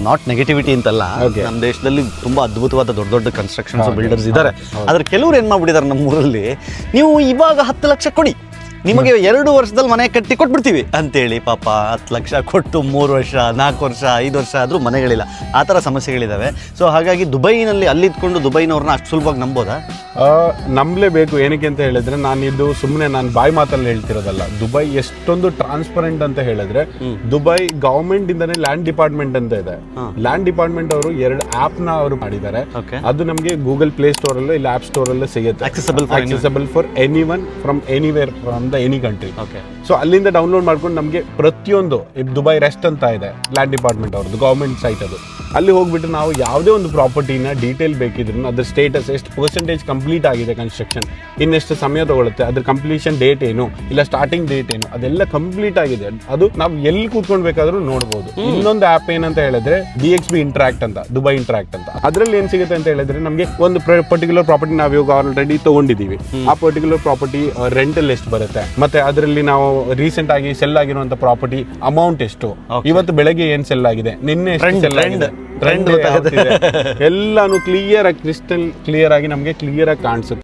Not negativity ಅಂತಲ್ಲ, ನಮ್ಮ ದೇಶದಲ್ಲಿ ತುಂಬಾ ಅದ್ಭುತವಾದ ದೊಡ್ಡ ದೊಡ್ಡ ಕನ್ಸ್ಟ್ರಕ್ಷನ್ಸ್ ಬಿಲ್ಡರ್ಸ್ ಇದ್ದಾರೆ. ಆದ್ರೆ ಕೆಲವ್ರು ಏನ್ ಮಾಡ್ಬಿಟ್ಟಿದ್ದಾರೆ ನಮ್ಮೂರಲ್ಲಿ, ನೀವು ಇವಾಗ 10 ಲಕ್ಷ ಕೊಡಿ, ನಿಮಗೆ 2 ವರ್ಷದಲ್ಲಿ ಮನೆ ಕಟ್ಟಿ ಕೊಟ್ಬಿಡ್ತೀವಿ ಅಂತೇಳಿ ಪಾಪ 10 ಲಕ್ಷ ಕೊಟ್ಟು 3 ವರ್ಷ 4 ವರ್ಷ 5 ವರ್ಷ ಆದರೂ ಮನೆಗಳಿಲ್ಲ. ಆ ಥರ ಸಮಸ್ಯೆಗಳಿದ್ದಾವೆ. ಸೊ ಹಾಗಾಗಿ ದುಬೈನಲ್ಲಿ ಅಲ್ಲಿದ್ಕೊಂಡು ದುಬೈನವ್ರನ್ನ ಅಷ್ಟು ಸುಲಭವಾಗಿ ನಂಬೋದಾ? ನಂಬಲೇಬೇಕು. ಏನಕ್ಕೆ ಅಂತ ಹೇಳಿದ್ರೆ, ನಾನು ಸುಮ್ಮನೆ ನಾನು ಬಾಯಿ ಮಾತಲ್ಲಿ ಹೇಳ್ತಿರೋದಲ್ಲ. ದುಬೈ ಎಷ್ಟೊಂದು ಟ್ರಾನ್ಸ್ಪರೆಂಟ್ ಅಂತ ಹೇಳಿದ್ರೆ, ದುಬೈ ಗವರ್ಮೆಂಟ್ ಇಂದಾನೆ ಲ್ಯಾಂಡ್ ಡಿಪಾರ್ಟ್ಮೆಂಟ್ ಅಂತ ಇದೆ. ಲ್ಯಾಂಡ್ ಡಿಪಾರ್ಟ್ಮೆಂಟ್ ಅವರು 2 ಆಪ್ ನ ಅವರು ಮಾಡಿದ್ದಾರೆ. ಅದು ನಮಗೆ ಗೂಗಲ್ ಪ್ಲೇ ಸ್ಟೋರ್ ಅಲ್ಲೂ ಇಲ್ಲ ಆಪ್ ಸ್ಟೋರ್ ಅಲ್ಲೂ ಸಿಗುತ್ತೆ. Accessible for anyone from anywhere from the any country. So ಅಲ್ಲಿಂದ ಡೌನ್ಲೋಡ್ ಮಾಡ್ಕೊಂಡು ನಮಗೆ ಪ್ರತಿಯೊಂದು ದುಬೈ ರೆಸ್ಟ್ ಅಂತ ಇದೆ ಲ್ಯಾಂಡ್ ಡಿಪಾರ್ಟ್ಮೆಂಟ್ ಅವ್ರದ್ದು, ಗವರ್ಮೆಂಟ್ ಸೈಟ್ ಅದು. ಅಲ್ಲಿ ಹೋಗ್ಬಿಟ್ಟು ನಾವು ಯಾವುದೇ ಒಂದು ಪ್ರಾಪರ್ಟಿನ ಡೀಟೇಲ್ ಬೇಕಿದ್ರು ಅದ್ರ ಸ್ಟೇಟಸ್, ಎಷ್ಟು ಪರ್ಸೆಂಟೇಜ್ ಕಂಪ್ಲೀಟ್ ಆಗಿದೆ ಕನ್ಸ್ಟ್ರಕ್ಷನ್, ಇನ್ನೆಷ್ಟು ಸಮಯ ತಗೊಳುತ್ತೆ, ಅದ್ರ ಕಂಪ್ಲೀಷನ್ ಡೇಟ್ ಏನು, ಇಲ್ಲ ಸ್ಟಾರ್ಟಿಂಗ್ ಡೇಟ್ ಏನು, ಅದೆಲ್ಲ ಕಂಪ್ಲೀಟ್ ಆಗಿದೆ. ಅದು ನಾವು ಎಲ್ಲಿ ಕೂತ್ಕೊಂಡು ಬೇಕಾದ್ರೂ ನೋಡ್ಬೋದು. ಇನ್ನೊಂದು ಆಪ್ ಏನಂತ ಹೇಳಿದ್ರೆ DXB ಇಂಟ್ರಾಕ್ಟ್ ಅಂತ, ದುಬೈ ಇಂಟ್ರಾಕ್ಟ್ ಅಂತ. ಅದ್ರಲ್ಲಿ ಏನ್ ಸಿಗುತ್ತೆ ಅಂತ ಹೇಳಿದ್ರೆ, ನಮಗೆ ಒಂದು ಪರ್ಟಿಕ್ಯುಲರ್ ಪ್ರಾಪರ್ಟಿ ನಾವು ಇವಾಗ ಆಲ್ರೆಡಿ ತಗೊಂಡಿದ್ದೀವಿ. ಆ ಪರ್ಟಿಕ್ಯುಲರ್ ಪ್ರಾಪರ್ಟಿ ರೆಂಟಲ್ ಎಷ್ಟು ಬರುತ್ತೆ, ಮತ್ತೆ ಅದರಲ್ಲಿ ನಾವು ರೀಸೆಂಟ್ ಆಗಿ ಸೆಲ್ ಆಗಿರುವಂತ ಪ್ರಾಪರ್ಟಿ ಅಮೌಂಟ್ ಎಷ್ಟು, ಇವತ್ತು ಬೆಳಗ್ಗೆ ಏನ್ ಸೆಲ್ ಆಗಿದೆ, ನಿನ್ನೆ ಸೆಲ್ ಆಗಿದೆ, ಎಲ್ಲಾನು ಕ್ಲಿಯರ್ ಆಗಿ ಕ್ರಿಸ್ಟಲ್ ಕ್ಲಿಯರ್ ಆಗಿ ನಮಗೆ ಕ್ಲಿಯರ್ ಆಗಿ ಕಾಣಿಸುತ್ತೆ.